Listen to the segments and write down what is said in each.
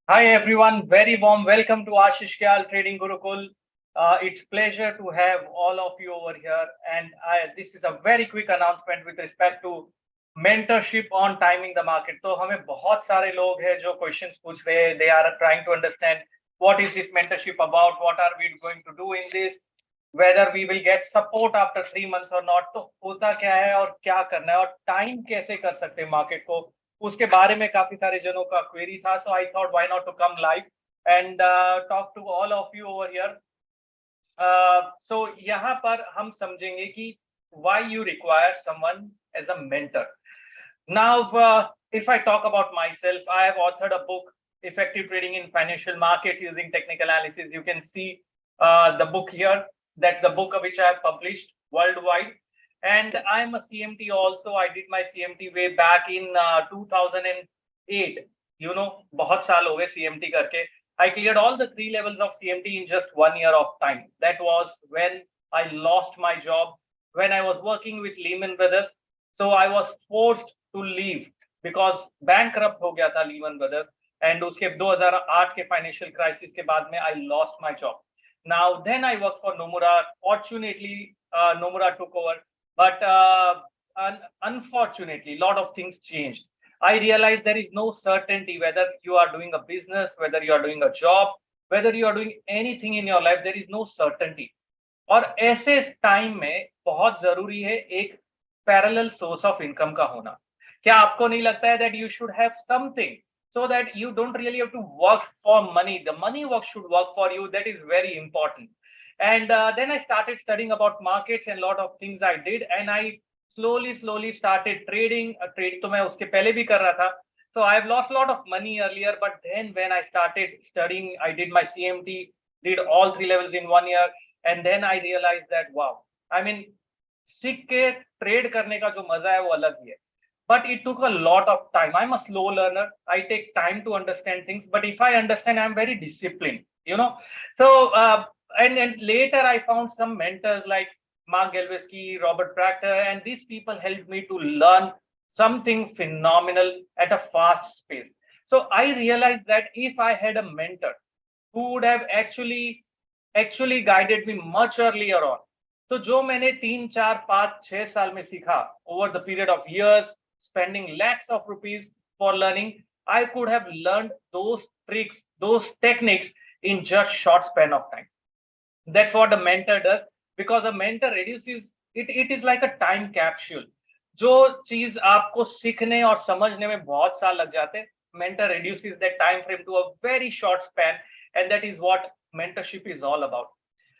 Hi everyone, very warm welcome to Ashish Kyal Trading Gurukul. It's pleasure to have all of you over here, and this is a very quick announcement with respect to mentorship on timing the market. तो हमें बहुत सारे लोग हैं जो questions पूछ रहे हैं. They are trying to understand what is this mentorship about, what are we going to do in this, whether we will get support after 3 months or not. तो होता क्या है और क्या करना है और टाइम कैसे कर सकते हैं मार्केट को, उसके बारे में काफी सारे जनों का क्वेरी था. So I thought why not to come live and talk to all of you over here. So यहाँ पर हम समझेंगे कि why you require someone as a mentor. Now, if I talk about myself, I have authored a book, Effective Trading in Financial Markets Using Technical Analysis. You can see the book here. That's the book which I have published worldwide. And I'm a CMT also. I did my CMT way back in 2008. बहुत साल हो गए CMT करके. I cleared all the 3 levels of CMT in just 1 year of time. That was when I lost my job, when I was working with Lehman Brothers. So I was forced to leave because bankrupt हो गया था Lehman Brothers. And उसके 2008 के financial crisis के बाद में I lost my job. Now then I worked for Nomura. Fortunately, Nomura took over, but unfortunately, a lot of things changed. I realized there is no certainty whether you are doing a business, whether you are doing a job, whether you are doing anything in your life. There is no certainty. और ऐसे time में बहुत जरूरी है एक parallel source of income का होना. क्या आपको नहीं लगता है that you should have something so that you don't really have to work for money? The money work should work for you. That is very important. And then I started studying about markets and a lot of things I did, and I slowly started trading. Trade तो मैं उसके पहले भी कर रहा था. So I've lost a lot of money earlier, but then when I started studying, I did my CMT, did all 3 levels in 1 year, and then I realized that wow, I mean, सीख के trade करने का जो मजा है वो अलग ही है. But it took a lot of time. I'm a slow learner. I take time to understand things. But if I understand, I'm very disciplined. So, and later I found some mentors like Mark Galvesky, Robert Proctor, and these people helped me to learn something phenomenal at a fast pace. So I realized that if I had a mentor who would have actually guided me much earlier on, तो जो मैंने 3 4 5 6 साल में सीखा over the period of years, spending lakhs of rupees for learning, I could have learned those tricks, those techniques in just short span of time. That's what a mentor does, because a mentor reduces it. It is like a time capsule. जो चीज आपको सीखने और समझने में बहुत साल लग जाते, mentor reduces that time frame to a very short span, and that is what mentorship is all about.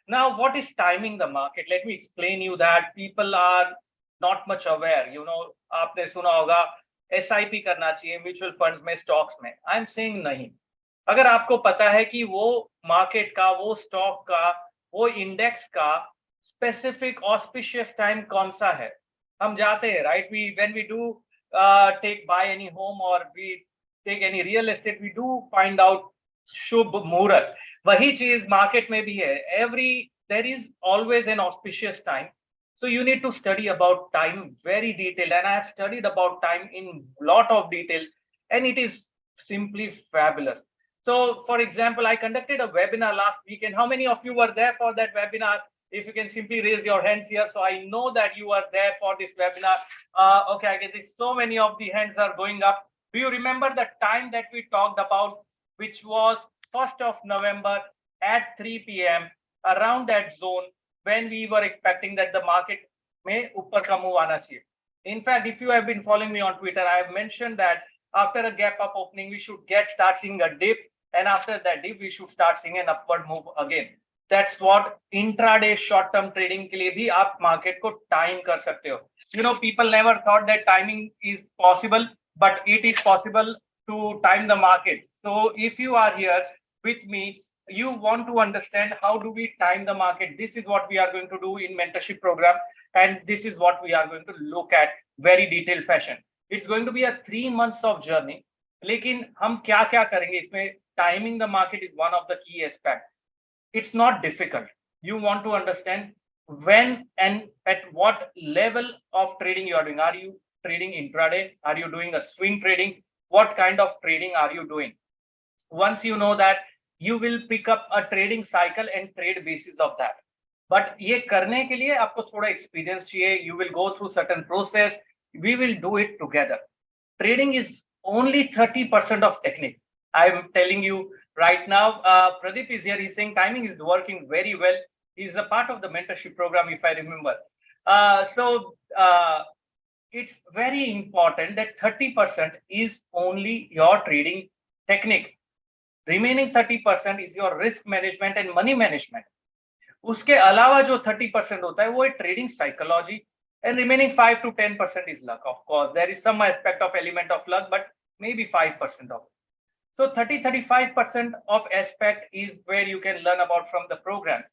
Now, what is timing the market? Let me explain you that. People are not much aware. आपने सुना होगा SIP करना चाहिए mutual funds में, stocks में. I am saying नहीं. अगर आपको पता है कि वो मार्केट का, वो स्टॉक का, वो इंडेक्स का स्पेसिफिक ऑस्पिशियस टाइम कौन सा है, हम जाते हैं, right? We when we do take buy any home or we take any real estate, we do find out shubh muhurat. वही चीज मार्केट में भी है. There is always an auspicious time. So you need to study about time very detailed, and I have studied about time in lot of detail, and it is simply fabulous. So for example, I conducted a webinar last weekend. How many of you were there for that webinar? If you can simply raise your hands here, so I know that you are there for this webinar. Okay, I guess so many of the hands are going up. Do you remember the time that we talked about, which was 1st of November at 3 p.m. around that zone, when we were expecting that the market में ऊपर का move आना चाहिए? In fact, if you have been following me on Twitter, I have mentioned that after a gap up opening, we should start seeing a dip, and after that dip, we should start seeing an upward move again. That's what intraday short-term trading के लिए भी आप market को time कर सकते हो. People never thought that timing is possible, but it is possible to time the market. So if you are here with me, you want to understand how do we time the market, this is what we are going to do in mentorship program, and this is what we are going to look at very detailed fashion. It's going to be a 3 months of journey. लेकिन हम क्या क्या करेंगे इसमें? Timing the market is one of the key aspects. It's not difficult. You want to understand when and at what level of trading you are doing. Are you trading intraday? Are you doing a swing trading? What kind of trading are you doing? Once you know that, you will pick up a trading cycle and trade basis of that. But ये करने के लिए आपको थोड़ा experience चाहिए. You will go through certain process. We will do it together. Trading is only 30% of technique. I'm telling you right now. Pradeep is here. He's saying timing is working very well. He's a part of the mentorship program, if I remember. It's very important that 30% is only your trading technique. Remaining 30% is your risk management and money management. उसके अलावा जो 30% होता है वो है trading psychology, and remaining 5 to 10% is luck. Of course, there is some aspect of element of luck, but maybe 5% of it. So 35% of aspect is where you can learn about from the programs.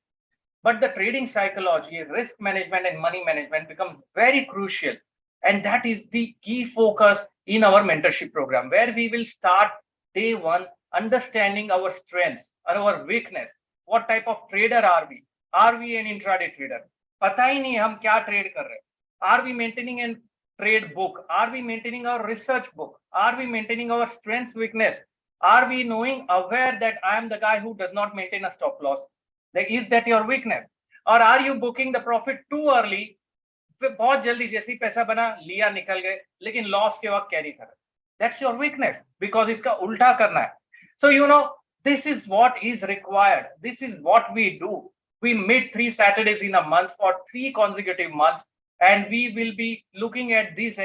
But the trading psychology, risk management, and money management becomes very crucial. And that is the key focus in our mentorship program, where we will start day one understanding our strengths and our weakness. What type of trader are we? Are we an intraday trader? पता ही नहीं हम क्या trade कर रहे हैं. Are we maintaining a trade book? Are we maintaining our research book? Are we maintaining our strengths, weakness? Are we knowing, aware that I am the guy who does not maintain a stop loss? Is that your weakness? Or are you booking the profit too early? बहुत जल्दी जैसे ही पैसा बना लिया निकल गए, लेकिन loss के वक्त कैरी कर. That's your weakness, because इसका उल्टा करना है. So this is what is required. This is what we do. We meet 3 Saturdays in a month for 3 consecutive months, and we will be looking at these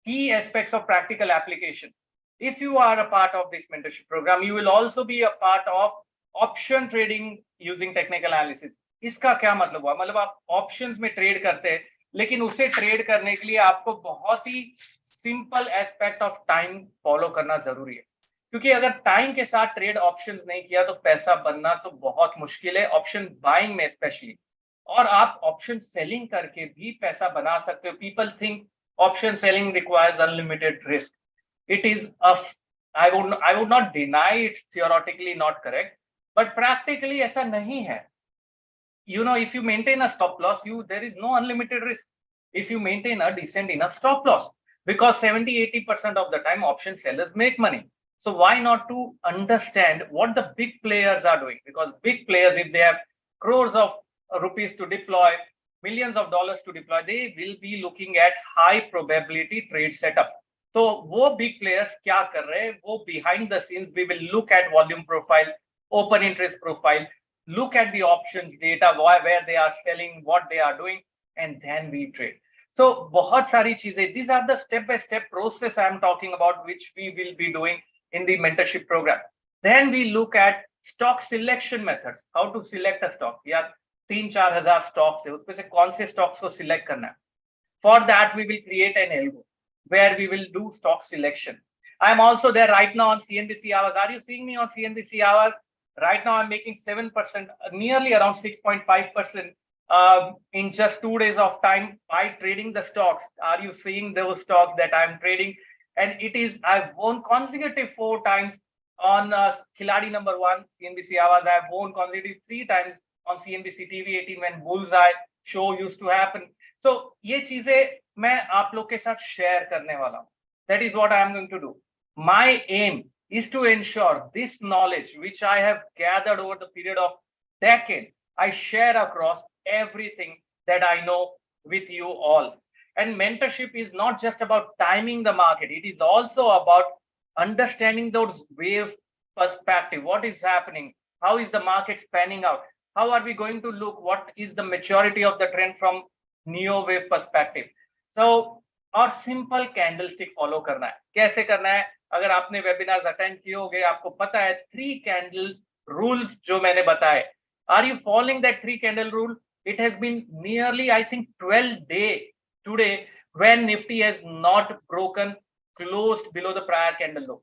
key aspects of practical application. If you are a part of this mentorship program, you will also be a part of option trading using technical analysis. इसका क्या मतलब हुआ? मतलब आप options में trade करते हैं, लेकिन उसे ट्रेड करने के लिए आपको बहुत ही simple aspect of time follow करना जरूरी है. क्योंकि अगर टाइम के साथ ट्रेड ऑप्शंस नहीं किया तो पैसा बनना तो बहुत मुश्किल है, ऑप्शन बाइंग में स्पेशली. और आप ऑप्शन सेलिंग करके भी पैसा बना सकते हो. People think option selling requires unlimited risk. It is I would not deny it's theoretically not correct, but practically ऐसा नहीं है. If you maintain a stop loss, there is no unlimited risk. If you maintain a decent enough stop loss, because 70-80% of the time option sellers make money. So why not to understand what the big players are doing? Because big players, if they have crores of rupees to deploy, millions of dollars to deploy, they will be looking at high probability trade setup. तो वो big players क्या कर रहे हैं, वो behind the scenes we will look at volume profile, open interest profile, look at the options data, where they are selling, what they are doing, and then we trade. So बहुत सारी चीजें, these are the step-by-step process I am talking about, which we will be doing in the mentorship program. Then we look at stock selection methods, how to select a stock. यार 3-4 हजार stocks है, उसमें से कौन से stocks को select करना है. For that we will create an algo where we will do stock selection. I'm also there right now on CNBC hours. Are you seeing me on CNBC hours? Right now I'm making 7%, nearly around 6.5% in just 2 days of time by trading the stocks. Are you seeing those stocks that I'm trading? And I've won consecutive 4 times on Khiladi number 1 CNBC hours. I've won consecutive 3 times on CNBC TV 18 when Bullseye show used to happen. So ये चीजें मैं आप लोग के साथ share करने वाला हूँ. That is what I am going to do. My aim is to ensure this knowledge which I have gathered over the period of decade, I share across everything that I know with you all. And mentorship is not just about timing the market. It is also about understanding those wave perspective. What is happening? How is the market spanning out? How are we going to look? What is the maturity of the trend from neo wave perspective? So और simple candlestick follow करना है. कैसे करना है? अगर आपने webinars attend किए होंगे, आपको पता है 3 कैंडल रूल्स जो मैंने बताए. Are you following that 3 candle rule? It has been nearly, I think, 12 days today when Nifty has not broken, closed below the prior candle low.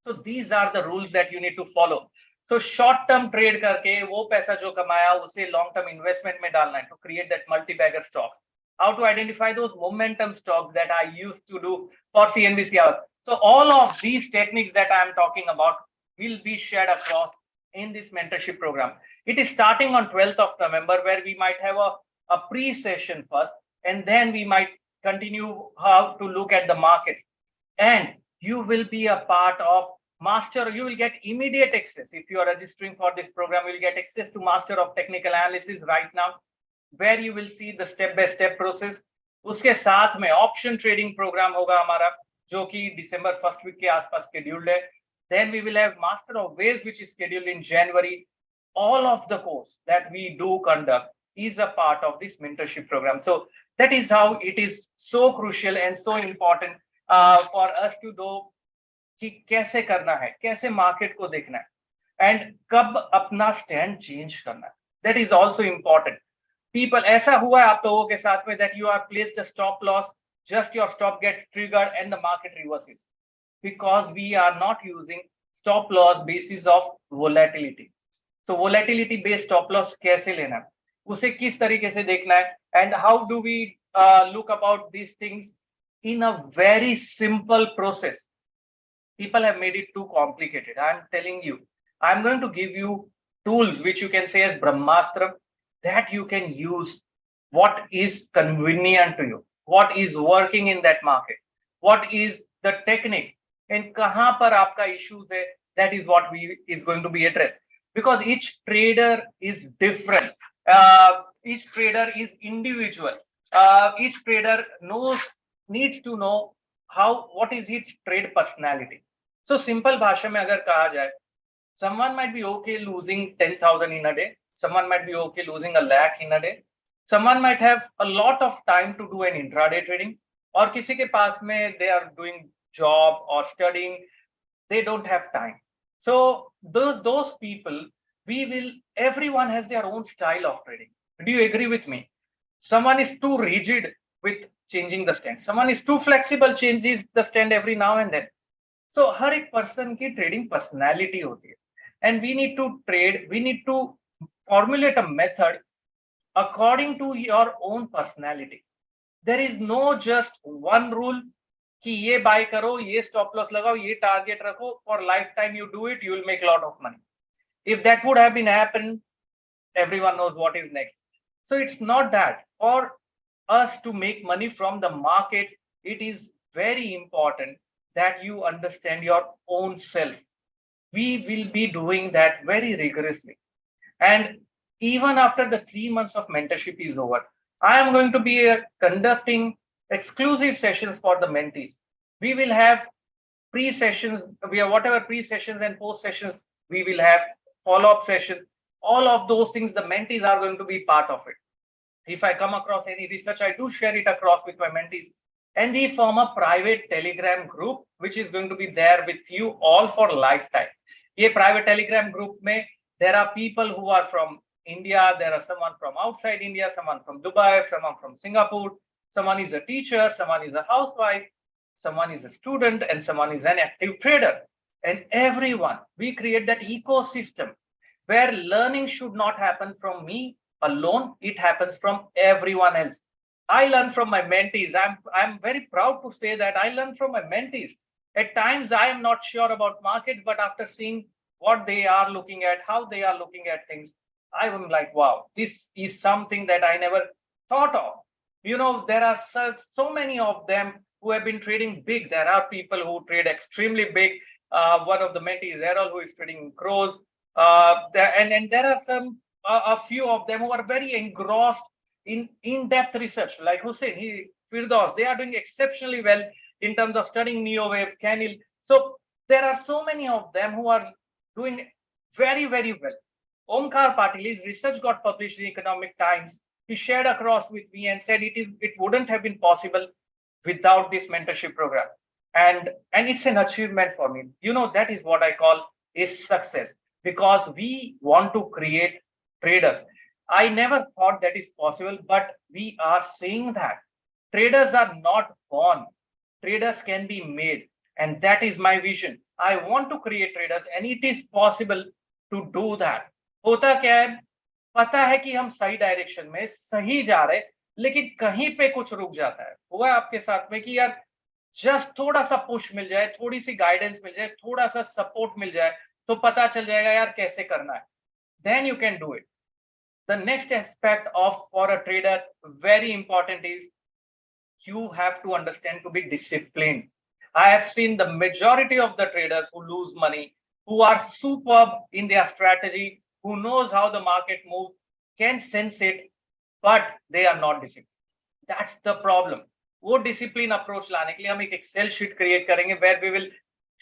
So these are the rules that you need to follow. So short term trade करके वो पैसा जो कमाया उसे long term investment में डालना है to create that multi-bagger stocks. How to identify those momentum stocks that I used to do for CNBC hours. So all of these techniques that I am talking about will be shared across in this mentorship program. It is starting on 12th of November, where we might have a pre-session first, and then we might continue how to look at the markets. And you will be a part of master, you will get immediate access. If you are registering for this program, you will get access to master of technical analysis right now, where you will see the step by step process. उसके साथ में option trading programme होगा हमारा, जो कि दिसंबर first week के आसपास scheduled है. Then we will have master of waves, which is scheduled in January. All of the course that we do conduct is a part of this mentorship program. So that is how it is so crucial and so important for us to know कि कैसे करना है, कैसे market को देखना है, and कब अपना स्टैंड चेंज करना है. That is also important. People, ऐसा हुआ है आप लोगों के साथ में that you are placed a stop loss, just your stop gets triggered and the market reverses because we are not using stop loss basis of volatility. So volatility based stop loss कैसे लेना है, उसे किस तरीके से देखना है, and how do we look about these things in a very simple process. People have made it too complicated. I'm telling you, I'm going to give you tools which you can say as Brahmastra, that you can use what is convenient to you, what is working in that market, what is the technique, and kahan par aapka issues hai. That is what is going to be addressed, because each trader is different. Each trader is individual. Each trader needs to know what is its trade personality. So simple bhasha mein agar kaha jaye, someone might be okay losing 10,000 in a day, someone might be okay losing a lakh in a day, someone might have a lot of time to do an intraday trading, or kisi ke paas mein they are doing job or studying, they don't have time. So those people, everyone has their own style of trading. Do you agree with me? Someone is too rigid with changing the stand, someone is too flexible, changes the stand every now and then. So हर एक person की trading personality होती है, and we need to trade, we need to formulate a method according to your own personality. There is no just one rule कि ये bye करो, ये stop loss लगाओ, ये टारगेट रखो, for life time you do it, you will make lot of money. If that would have been happen, everyone knows what is next. So it's not that. For us to make money from the market, it is very important that you understand your own self. We will be doing that very rigorously. And even after the 3 months of mentorship is over, I am going to be conducting exclusive sessions for the mentees. We will have pre-sessions, whatever pre-sessions and post-sessions, we will have follow-up sessions. All of those things, the mentees are going to be part of it. If I come across any research, I do share it across with my mentees. And we form a private Telegram group, which is going to be there with you all for lifetime. Ye private Telegram group mein, there are people who are from India, there are someone from outside India, someone from Dubai, someone from Singapore, someone is a teacher, someone is a housewife, someone is a student, and someone is an active trader. And everyone, we create that ecosystem where learning should not happen from me alone, it happens from everyone else. I learn from my mentees. I'm very proud to say that I learn from my mentees. At times I am not sure about market, but after seeing what they are looking at, how they are looking at things, I am like, wow, this is something that I never thought of. You know, there are so many of them who have been trading big. There are people who trade extremely big. One of the mentees, Errol, who is trading crores. And there are a few of them who are very engrossed in in-depth research, like Hussein, Firdaus, they are doing exceptionally well in terms of studying neo-wave, Kyal. So there are so many of them who are doing very, very well. Omkar Patil, his research got published in Economic Times. He shared across with me and said it wouldn't have been possible without this mentorship program. And it's an achievement for me. You know, that is what I call a success, because we want to create traders. I never thought that is possible, but we are seeing that. Traders are not born. Traders can be made. And that is my vision. I want to create traders, and it is possible to do that. होता क्या है, पता है कि हम सही direction में सही जा रहे, लेकिन कहीं पे कुछ रुक जाता है. हुआ आपके साथ में कि यार जस्ट थोड़ा सा पुश मिल जाए, थोड़ी सी गाइडेंस मिल जाए, थोड़ा सा सपोर्ट मिल जाए, तो पता चल जाएगा यार कैसे करना है. Then you can do it. The next aspect for a trader, very important, is you have to understand to be disciplined. I have seen the majority of the traders who lose money, who are superb in their strategy, who knows how the market moves, can sense it, but they are not disciplined. That's the problem. वो discipline approach लाने के लिए हम एक excel sheet create करेंगे where we will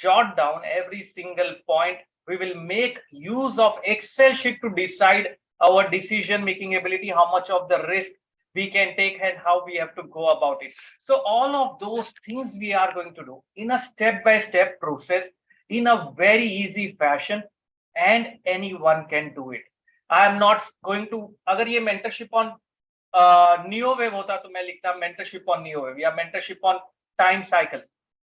jot down every single point. We will make use of Excel sheet to decide our decision making ability, how much of the risk we can take and how we have to go about it. So all of those things we are going to do in a step by step process in a very easy fashion, and anyone can do it. I am not going to, अगर ये mentorship on NeoWave होता तो मैं लिखता mentorship on NeoWave या mentorship on time cycles.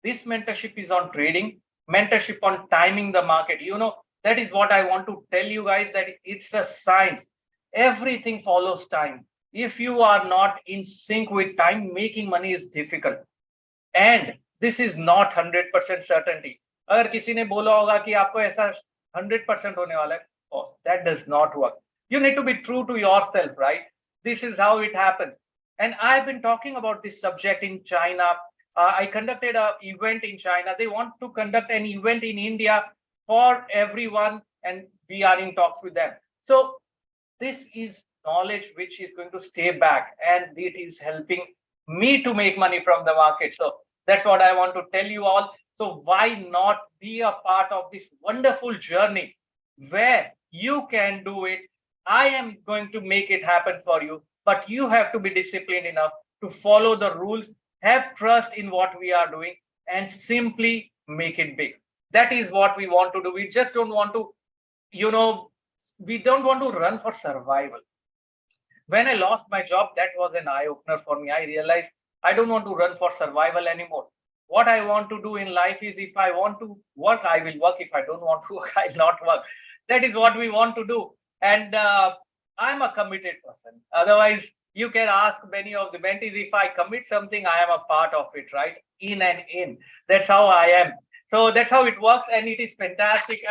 This mentorship is on trading, mentorship on timing the market. You know, that is what I want to tell you guys, that it's a science. Everything follows time. If you are not in sync with time, making money is difficult. And this is not 100% certainty. अगर किसी ने बोला होगा कि आपको ऐसा 100% होने वाला है, that does not work. You need to be true to yourself, right? This is how it happens. And I've been talking about this subject in China. I conducted an event in China. They want to conduct an event in India for everyone, and we are in talks with them. So this is knowledge which is going to stay back, and it is helping me to make money from the market. So that's what I want to tell you all. So why not be a part of this wonderful journey where you can do it? I am going to make it happen for you, but you have to be disciplined enough to follow the rules, have trust in what we are doing, and simply make it big. That is what we want to do. We just don't want to, we don't want to run for survival. When I lost my job, that was an eye opener for me. I realized I don't want to run for survival anymore. What I want to do in life is, if I want to work, I will work. If I don't want to work, I'll not work. That is what we want to do. And I'm a committed person. Otherwise, you can ask many of the mentees, if I commit something, I am a part of it, right? In and in. That's how I am. So that's how it works, and it is fantastic.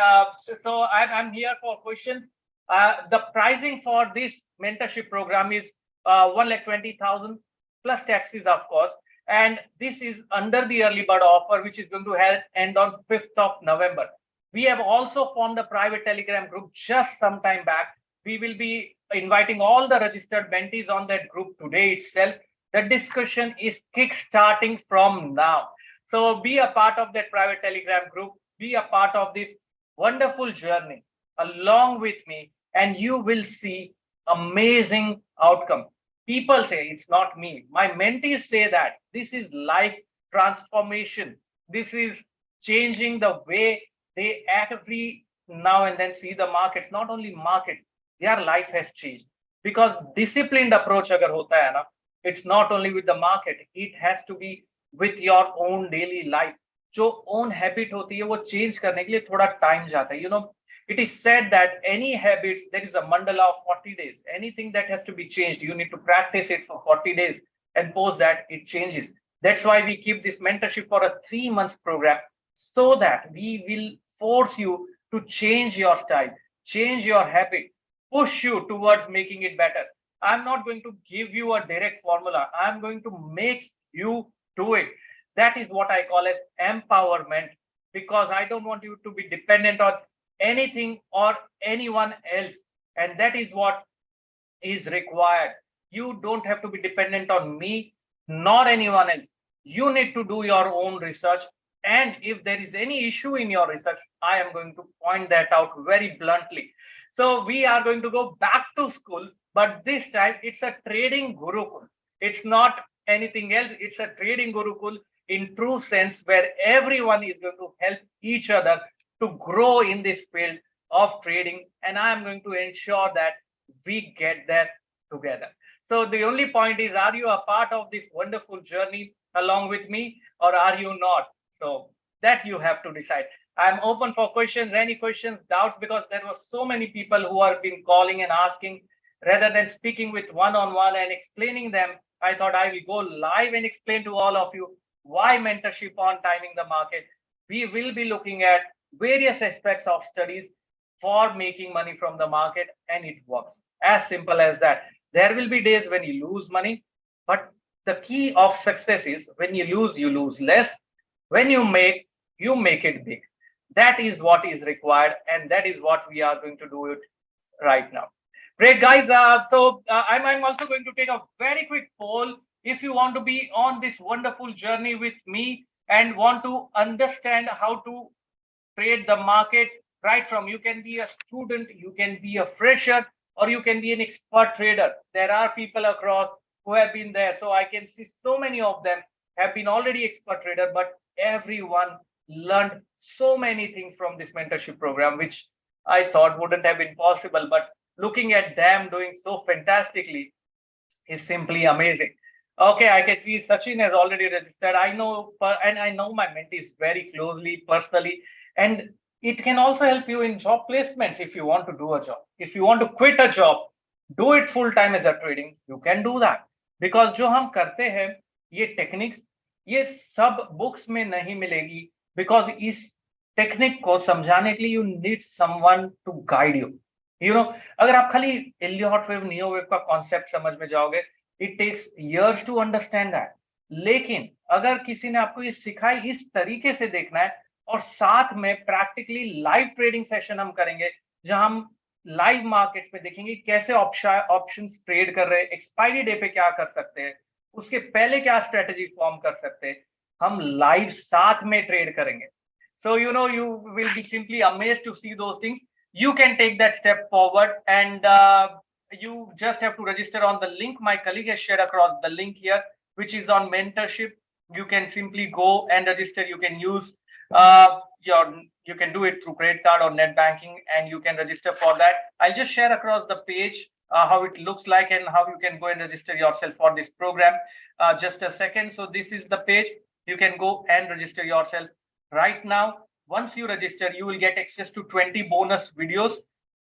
So I'm here for questions. The pricing for this mentorship program is 1,20,000 plus taxes, of course. And this is under the early bird offer, which is going to end on 5th of November. We have also formed a private Telegram group just some time back. We will be inviting all the registered mentees on that group today itself. The discussion is kick-starting from now. So be a part of that private Telegram group. Be a part of this wonderful journey along with me, and you will see amazing outcome. People say, it's not me. My mentees say that this is life transformation. This is changing the way they every now and then see the markets. Not only markets, their life has changed. Because disciplined approach agar hota hai na, it's not only with the market, it has to be with your own daily life. जो own habit होती है वो change करने के लिए थोड़ा time जाता है. It is said that any habits, there is a mandala of 40 days. Anything that has to be changed, you need to practice it for 40 days, and post that it changes. That's why we keep this mentorship for a 3 months program, so that we will force you to change your style, change your habit, push you towards making it better. I'm not going to give you a direct formula. I'm going to make you do it. That is what I call as empowerment, because I don't want you to be dependent on anything or anyone else. And that is what is required. You don't have to be dependent on me nor anyone else. You need to do your own research. And if there is any issue in your research, I am going to point that out very bluntly. So we are going to go back to school, but this time it's a trading gurukul. It's not anything else. It's a trading gurukul in true sense, where everyone is going to help each other to grow in this field of trading. And I am going to ensure that we get there together. So the only point is, are you a part of this wonderful journey along with me, or are you not? So that you have to decide. I'm open for questions, any questions, doubts, because there were so many people who have been calling and asking. Rather than speaking with one-on-one and explaining them, I thought I will go live and explain to all of you why mentorship on timing the market. We will be looking at various aspects of studies for making money from the market, and it works. As simple as that. There will be days when you lose money, but the key of success is, when you lose less. When you make it big. That is what is required, and that is what we are going to do it right now. Great, guys. I'm also going to take a very quick poll. If you want to be on this wonderful journey with me and want to understand how to trade the market, right from you can be a student, you can be a fresher, or you can be an expert trader. There are people across who have been there. So I can see so many of them have been already expert trader, but everyone learned so many things from this mentorship program, which I thought wouldn't have been possible. But looking at them doing so fantastically is simply amazing. Okay, I can see Sachin has already registered. I know, and I know my mentees very closely, personally, and it can also help you in job placements if you want to do a job. If you want to quit a job, do it full time as a trading. You can do that because जो हम करते हैं ये techniques ये सब books में नहीं मिलेगी because इस टेक्निक को समझाने के लिए you need someone to guide you. You know, अगर आप खाली एलियट वेव नियो वेव का कॉन्सेप्ट समझ में जाओगे it takes years to understand that. लेकिन अगर किसी ने आपको ये सिखाई इस तरीके से देखना है और साथ में प्रैक्टिकली लाइव ट्रेडिंग सेशन हम करेंगे जहां हम लाइव मार्केट्स में देखेंगे कैसे ऑप्शन ट्रेड कर रहे हैं, एक्सपायरी डे पे क्या कर सकते हैं, उसके पहले क्या स्ट्रेटेजी फॉर्म कर सकते हैं, हम लाइव साथ में ट्रेड करेंगे. So you will be simply amazed to see those things. You can take that step forward, and you just have to register on the link. My colleague has shared across the link here, which is on mentorship. You can simply go and register. You can use you can do it through credit card or net banking, and you can register for that. I'll just share across the page how it looks like and how you can go and register yourself for this program. Just a second. So this is the page. You can go and register yourself right now. Once you register, you will get access to 20 bonus videos,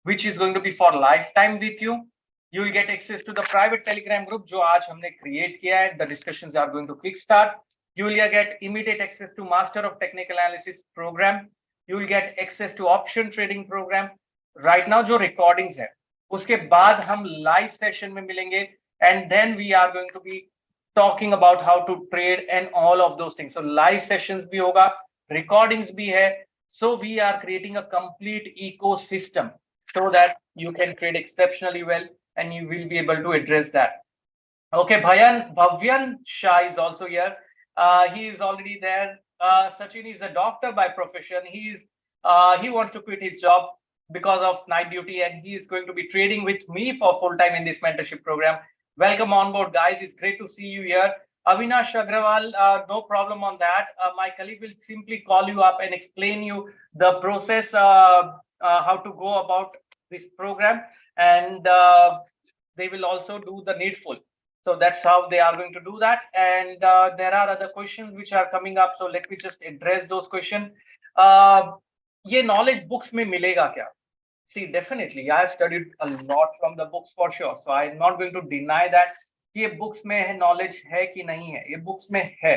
which is going to be for lifetime with you. You will get access to the private telegram group जो आज हमने create किया है. The discussions are going to kickstart. You will get immediate access to master of technical analysis program. You will get access to option trading program. Right now जो recordings है उसके बाद हम live session में मिलेंगे, and then we are going to be talking about how to trade and all of those things. So live sessions भी होगा, recordings भी है. So we are creating a complete ecosystem so that you can trade exceptionally well and you will be able to address that. Okay, Bhavyan Shah is also here. He is already there. Sachin is a doctor by profession. He wants to quit his job because of night duty, and he is going to be trading with me for full time in this mentorship program. Welcome on board, guys. It's great to see you here. Avinash Agrawal, no problem on that. My colleague will simply call you up and explain you the process, how to go about this program, and they will also do the needful. So that's how they are going to do that. And there are other questions which are coming up. So let me just address those questions. ये knowledge books में मिलेगा क्या? See, definitely, I have studied a lot from the books for sure. So I'm not going to deny that ये books में है knowledge है कि नहीं है, ये बुक्स में है.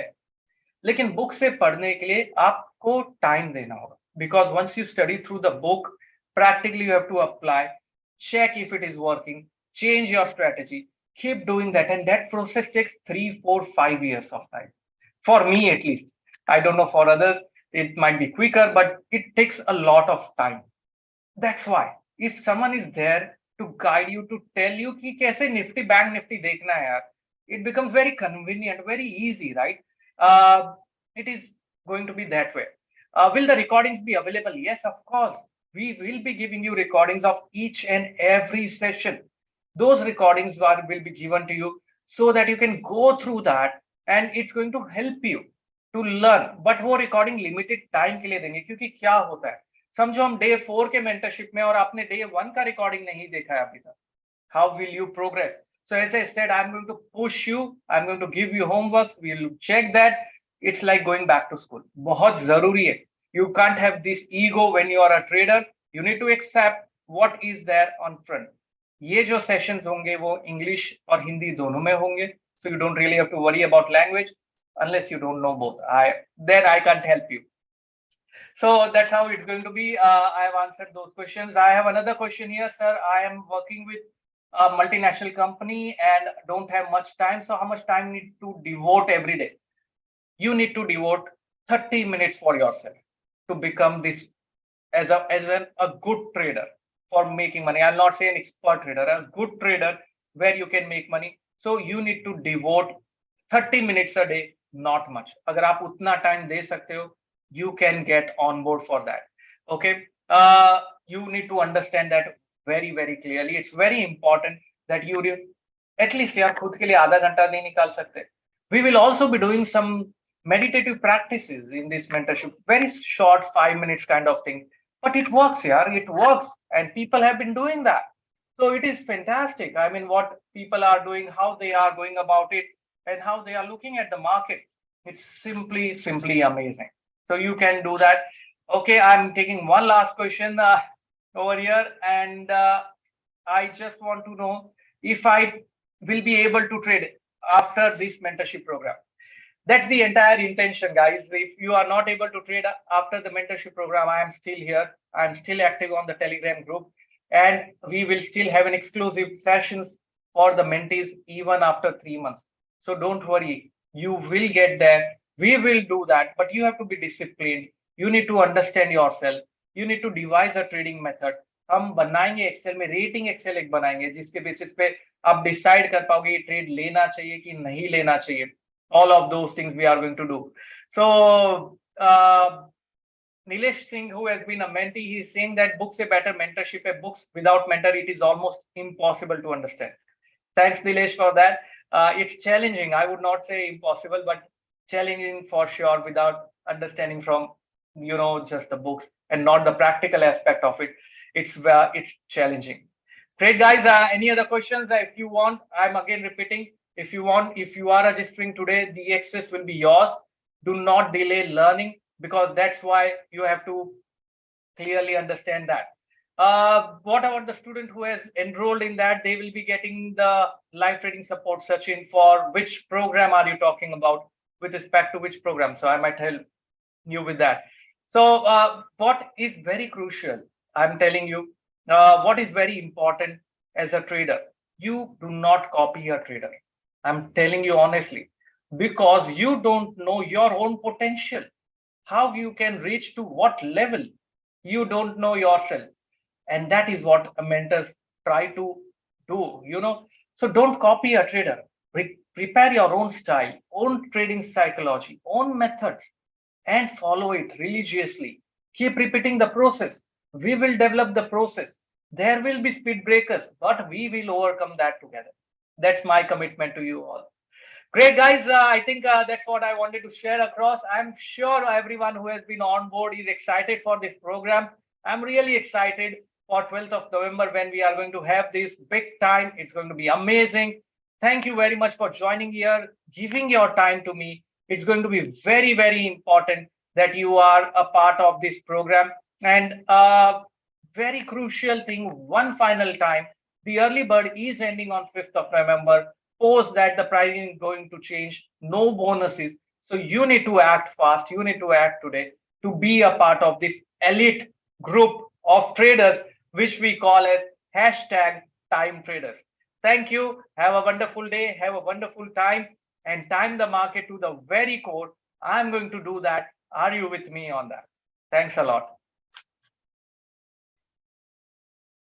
लेकिन बुक से पढ़ने के लिए आपको टाइम देना होगा. Because once you study through the book, practically you have to apply, check if it is working, change your strategy, keep doing that, and that process takes 3, 4, 5 years of time. For me, at least. I don't know for others, it might be quicker, but it takes a lot of time. That's why if someone is there to guide you, to tell you कि कैसे Nifty bank Nifty देखना है यार, it becomes very convenient, very easy, right? It is going to be that way. Will the recordings be available? Yes, of course. We will be giving you recordings of each and every session. Those recordings will be given to you so that you can go through that, and it's going to help you to learn. But वो recording limited time के लिए देंगे, क्योंकि क्या होता है, समझो हम डे 4 के मेंटरशिप में और आपने डे 1 का रिकॉर्डिंग नहीं देखा है अभी तक. How will you progress? So as I said, I am going to push you, I am going to give you homeworks, we will check that. It's like going back to school. बहुत जरूरी है. You can't have this ego when you are a trader. You need to accept what is there on front. ये जो sessions होंगे वो English और हिंदी दोनों में होंगे. So you don't really have to worry about language unless you don't know both. I can't help you. So that's how it's going to be. I have answered those questions. I have another question here, sir. I am working with a multinational company and don't have much time. So how much time need to devote every day? You need to devote 30 minutes for yourself to become this as a good trader for making money. I'll not say an expert trader, a good trader where you can make money. So you need to devote 30 minutes a day, not much. अगर आप उतना time दे सकते हो, you can get on board for that. Okay. You need to understand that very, very clearly. It's very important that you at least यार खुद के लिए आधा घंटा नहीं निकाल सकते. We will also be doing some meditative practices in this mentorship, very short 5 minutes kind of thing, but it works. Yeah, it works, and people have been doing that. So it is fantastic. I mean, what people are doing, how they are going about it, and how they are looking at the market, it's simply amazing. So you can do that. Okay, I'm taking one last question over here, and I just want to know if I will be able to trade after this mentorship program. That's the entire intention, guys. If you are not able to trade after the mentorship program, I am still here. I'm still active on the Telegram group, and we will still have an exclusive sessions for the mentees even after 3 months. So don't worry, you will get there. We will do that, but you have to be disciplined. You need to understand yourself. You need to devise a trading method. हम बनाएंगे Excel में rating Excel एक बनाएंगे जिसके basis पे आप decide कर पाओगे ये ट्रेड लेना चाहिए कि नहीं लेना चाहिए. All of those things we are going to do. So Nilesh Singh, who has been a mentee, he is saying that books are better, mentorship है, books without mentor, it is almost impossible to understand. Thanks, Nilesh, for that. It's challenging. I would not say impossible, but challenging for sure without understanding from, just the books and not the practical aspect of it. It's challenging. Great, guys. Any other questions? If you want, I'm again repeating. If you are registering today, the access will be yours. Do not delay learning, because that's why you have to clearly understand that. What about the student who has enrolled in that? They will be getting the live trading support. Sachin, for which program are you talking about? With respect to which program? So I might help you with that. So what is very crucial, I'm telling you, what is very important as a trader, you do not copy a trader. I'm telling you honestly, because you don't know your own potential, how you can reach to what level. You don't know yourself, and that is what mentors try to do. So don't copy a trader. Prepare your own style, own trading psychology, own methods, and follow it religiously. Keep repeating the process. We will develop the process. There will be speed breakers, but we will overcome that together. That's my commitment to you all. Great, guys. I think that's what I wanted to share across. I'm sure everyone who has been on board is excited for this program. I'm really excited for 12th of November when we are going to have this big time. It's going to be amazing. Thank you very much for joining here, giving your time to me. It's going to be very, very important that you are a part of this program. And very crucial thing, one final time, the early bird is ending on 5th of November. Post that, the pricing is going to change, no bonuses. So you need to act fast. You need to act today to be a part of this elite group of traders, which we call as hashtag time traders. Thank you. Have a wonderful day. Have a wonderful time, and time the market to the very core. I'm going to do that. Are you with me on that? Thanks a lot.